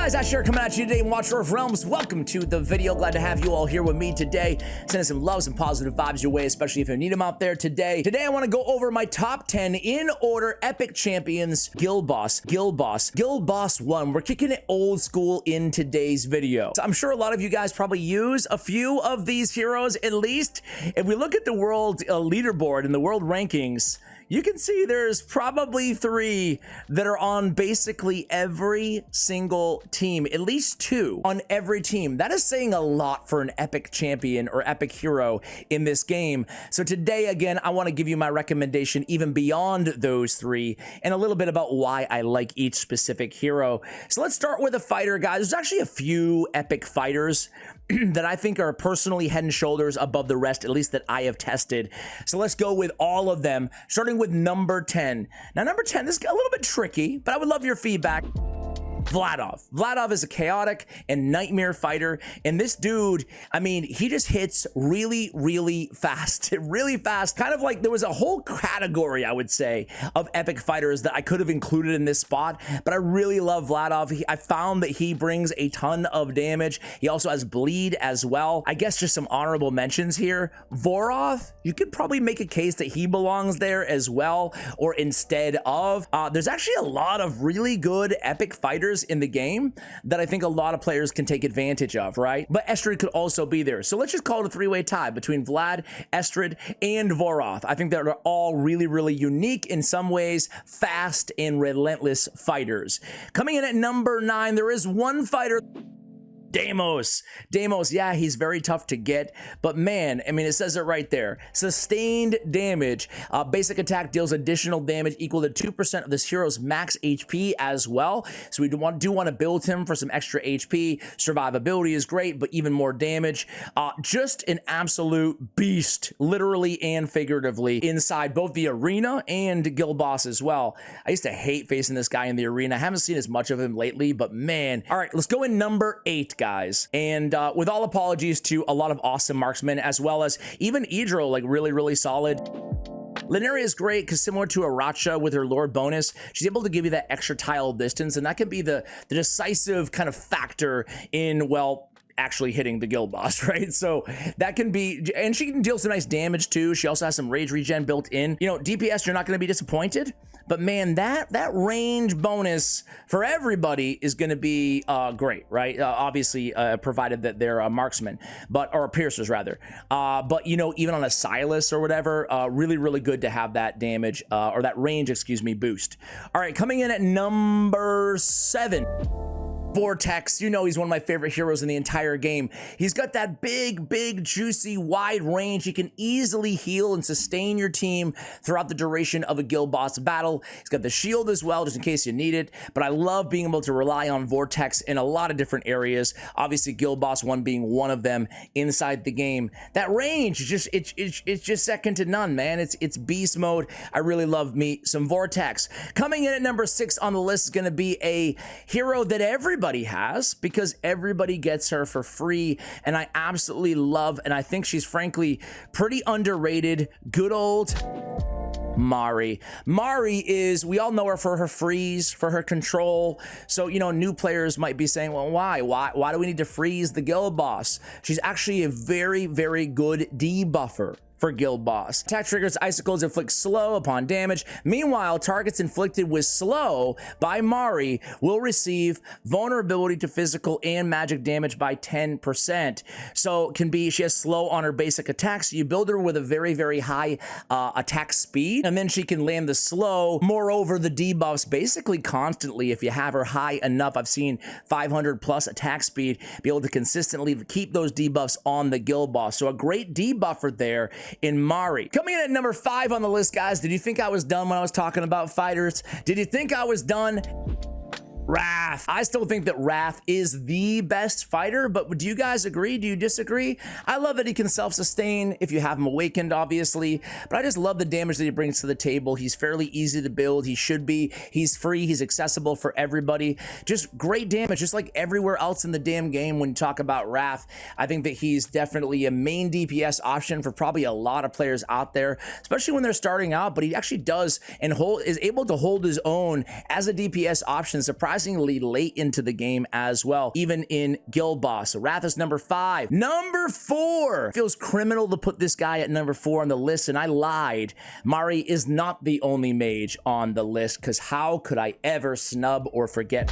guys, Ash here coming at you today in Watcher of Realms. Welcome to the video. Glad to have you all here with me today. Sending some love, some positive vibes your way, especially if you need them out there today. Today, I want to go over my top 10 in order epic champions. Guild Boss 1. We're kicking it old school in today's video. So I'm sure a lot of you guys probably use a few of these heroes, at least. If we look at the world leaderboard and the world rankings, you can see there's probably 3 that are on basically every single team, at least 2 on every team. That is saying a lot for an epic champion or epic hero in this game. So today, again, I want to give you my recommendation even beyond those 3 and a little bit about why I like each specific hero. So let's start with a fighter, guys. There's actually a few epic fighters that I think are personally head and shoulders above the rest, at least that I have tested. So let's go with all of them, starting with number 10. Now, number 10, this is a little bit tricky, but I would love your feedback. Vladimir is a chaotic and nightmare fighter, and this dude, I mean, he just hits really, really fast, kind of like there was a whole category, I would say, of epic fighters that I could have included in this spot, but I really love Vladimir. I found that he brings a ton of damage. He also has bleed as well. I guess just some honorable mentions here. Vortex, you could probably make a case that he belongs there as well, or instead of. There's actually a lot of really good epic fighters in the game that I think a lot of players can take advantage of, right? But Estrid could also be there. So let's just call it a 3-way tie between Vlad, Estrid, and Vortex. I think they're all really, really unique in some ways, fast and relentless fighters. Coming in at number 9, there is one fighter, Damos, yeah, he's very tough to get, but man, I mean, it says it right there. Sustained damage. Basic attack deals additional damage equal to 2% of this hero's max HP as well. So we do want to build him for some extra HP. Survivability is great, but even more damage. Just an absolute beast, literally and figuratively, inside both the arena and Guild Boss as well. I used to hate facing this guy in the arena. I haven't seen as much of him lately, but man. All right, let's go in number 8, guys, and with all apologies to a lot of awesome marksmen, as well as even Idro, like really solid. Lener is great because similar to Aracha with her Lord bonus, she's able to give you that extra tile distance, and that can be the decisive kind of factor in, well, actually hitting the Guild Boss, right? So that can be, and she can deal some nice damage too. She also has some rage regen built in. You know, DPS, you're not going to be disappointed, but man, that range bonus for everybody is going to be great, right? Obviously, provided that they're a marksman, or piercers rather. But you know, even on a Silas or whatever, really good to have that damage or that range, excuse me, boost. All right, coming in at number 7. Vortex, you know he's one of my favorite heroes in the entire game. He's got that big, juicy, wide range. He can easily heal and sustain your team throughout the duration of a Guild Boss battle. He's got the shield as well, just in case you need it. But I love being able to rely on Vortex in a lot of different areas. Obviously, Guild Boss 1 being one of them inside the game. That range, it's just second to none, man. It's beast mode. I really love me some Vortex. Coming in at number 6 on the list is going to be a hero that everybody has, because everybody gets her for free, and I absolutely love, and I think she's frankly pretty underrated. Good old Mari. Mari is, we all know her for her freeze, for her control. So, you know, new players might be saying, well, why do we need to freeze the Guild Boss? She's actually a very good debuffer for Guild Boss. Attack triggers icicles inflict slow upon damage. Meanwhile, targets inflicted with slow by Mari will receive vulnerability to physical and magic damage by 10%. So she has slow on her basic attacks. So you build her with a very high attack speed, and then she can land the slow. Moreover, the debuffs basically constantly, if you have her high enough. I've seen 500 plus attack speed, be able to consistently keep those debuffs on the Guild Boss. So a great debuffer there in Mari. Coming in at number 5 on the list, guys. Did you think I was done when I was talking about fighters? Did you think I was done? Wrath. I still think that Wrath is the best fighter, but do you guys agree? Do you disagree? I love that he can self-sustain if you have him awakened, obviously, but I just love the damage that he brings to the table. He's fairly easy to build. He should be. He's free. He's accessible for everybody. Just great damage, just like everywhere else in the damn game when you talk about Wrath. I think that he's definitely a main DPS option for probably a lot of players out there, especially when they're starting out, but he actually does and is able to hold his own as a DPS option, surprisingly surprisingly late into the game as well, even in Guild Boss. So Wrath is number 5. Number 4. Feels criminal to put this guy at number 4 on the list, and I lied. Mari is not the only mage on the list, because how could I ever snub or forget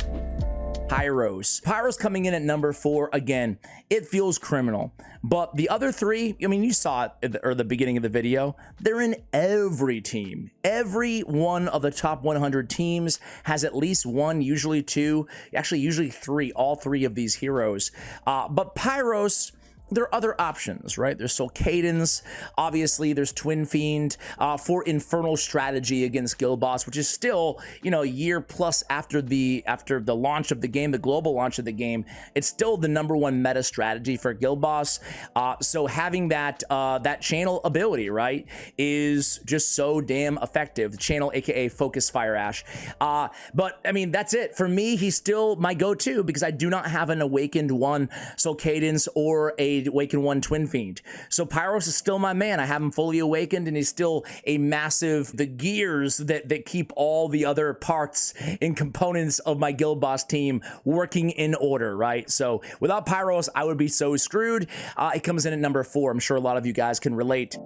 Pyros? Pyros coming in at number 4. Again, it feels criminal. But the other 3, I mean, you saw it at the beginning of the video. They're in every team. Every one of the top 100 teams has at least 1, usually 2, actually usually 3, all 3 of these heroes. But Pyros, there are other options, right? There's Soul Cadence, obviously there's Twin Fiend for Infernal Strategy against Guild Boss, which is still, you know, a year plus after the launch of the game, the global launch of the game. It's still the #1 meta strategy for Guild Boss. So having that channel ability, right, is just so damn effective. The channel, aka Focus Fire Ash. But I mean, that's it for me. He's still my go-to because I do not have an Awakened 1 Soul Cadence or a Awakened 1 Twin Fiend. So Pyros is still my man. I have him fully awakened, and he's still a massive, the gears that keep all the other parts and components of my Guild Boss team working in order, right? So without Pyros, I would be so screwed. It comes in at number 4. I'm sure a lot of you guys can relate.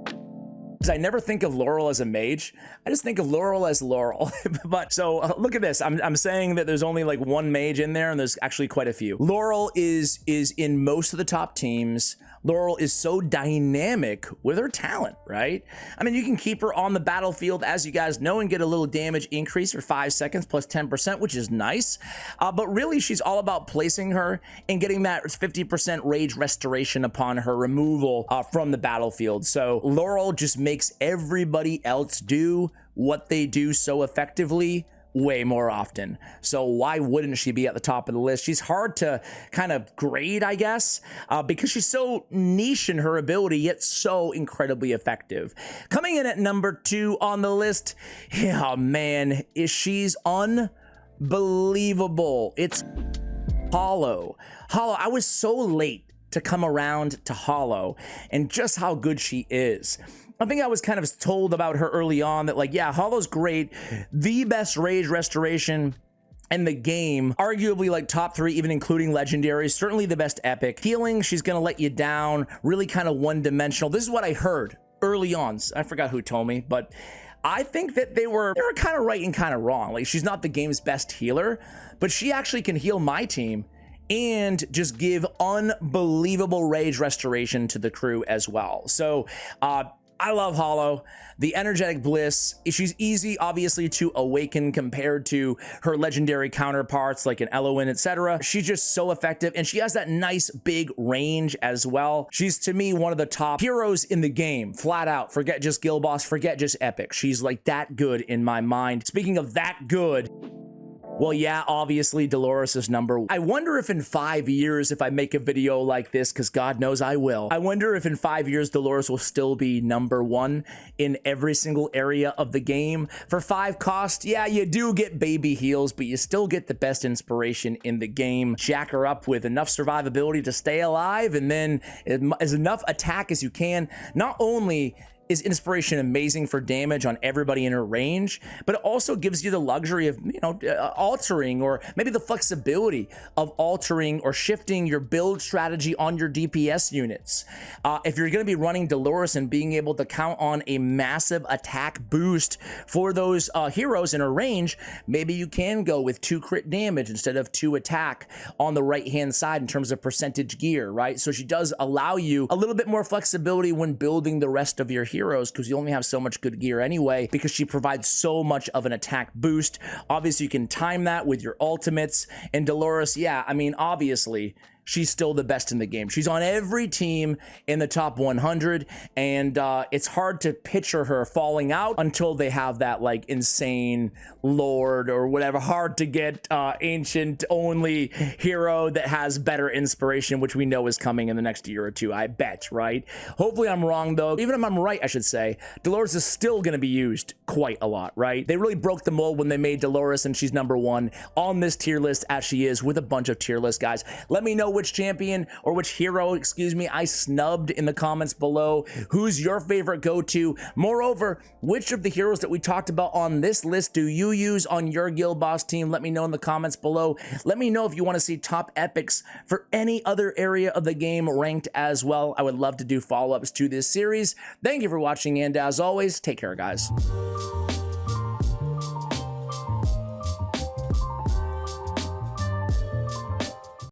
I never think of Laurel as a mage. I just think of Laurel as Laurel. But so look at this. I'm saying that there's only like 1 mage in there, and there's actually quite a few. Laurel is in most of the top teams. Laurel is so dynamic with her talent, right? I mean, you can keep her on the battlefield, as you guys know, and get a little damage increase for 5 seconds plus 10%, which is nice. But really, she's all about placing her and getting that 50% rage restoration upon her removal from the battlefield. So Laurel just makes everybody else do what they do so effectively way more often. So why wouldn't she be at the top of the list? She's hard to kind of grade, I guess, because she's so niche in her ability, yet so incredibly effective. Coming in at number 2 on the list, yeah, man, she's unbelievable. It's Hollow. Hollow, I was so late to come around to Hollow and just how good she is. I think I was kind of told about her early on that, like, yeah, Hollow's great. The best rage restoration in the game, arguably like top 3, even including legendaries, certainly the best epic. Healing, she's gonna let you down, really kind of one-dimensional. This is what I heard early on. I forgot who told me, but I think that they were kind of right and kind of wrong. Like, she's not the game's best healer, but she actually can heal my team and just give unbelievable rage restoration to the crew as well. So, I love Hollow. The Energetic Bliss, she's easy, obviously, to awaken compared to her legendary counterparts like an Eloin, etc. She's just so effective, and she has that nice big range as well. She's, to me, one of the top heroes in the game, flat out. Forget just Guild Boss, forget just Epic. She's like that good in my mind. Speaking of that good, well, yeah, obviously Dolores is number 1. I wonder if in 5 years, if I make a video like this, because God knows I will, I wonder if in 5 years Dolores will still be number 1 in every single area of the game. For 5 cost, yeah, you do get baby heals, but you still get the best inspiration in the game. Jack her up with enough survivability to stay alive, and then as enough attack as you can. Not only is inspiration amazing for damage on everybody in her range, but it also gives you the luxury of, you know, altering, or maybe the flexibility of altering or shifting your build strategy on your DPS units. If you're going to be running Dolores and being able to count on a massive attack boost for those heroes in her range, maybe you can go with 2 crit damage instead of 2 attack on the right-hand side in terms of percentage gear, right? So she does allow you a little bit more flexibility when building the rest of your heroes, because you only have so much good gear anyway, because she provides so much of an attack boost. Obviously, you can time that with your ultimates. And Dolores, yeah, I mean, obviously, she's still the best in the game. She's on every team in the top 100, and it's hard to picture her falling out until they have that, like, insane lord or whatever, hard to get ancient only hero that has better inspiration, which we know is coming in the next year or 2, I bet, right? Hopefully I'm wrong, though. Even if I'm right, I should say, Dolores is still going to be used quite a lot, right? They really broke the mold when they made Dolores, and she's number 1 on this tier list, as she is with a bunch of tier list guys. Let me know which champion or which hero, excuse me, I snubbed in the comments below. Who's your favorite go-to? Moreover, which of the heroes that we talked about on this list do you use on your guild boss team? Let me know in the comments below. Let me know if you want to see top epics for any other area of the game ranked as well. I would love to do follow-ups to this series. Thank you for watching, and as always, take care, guys.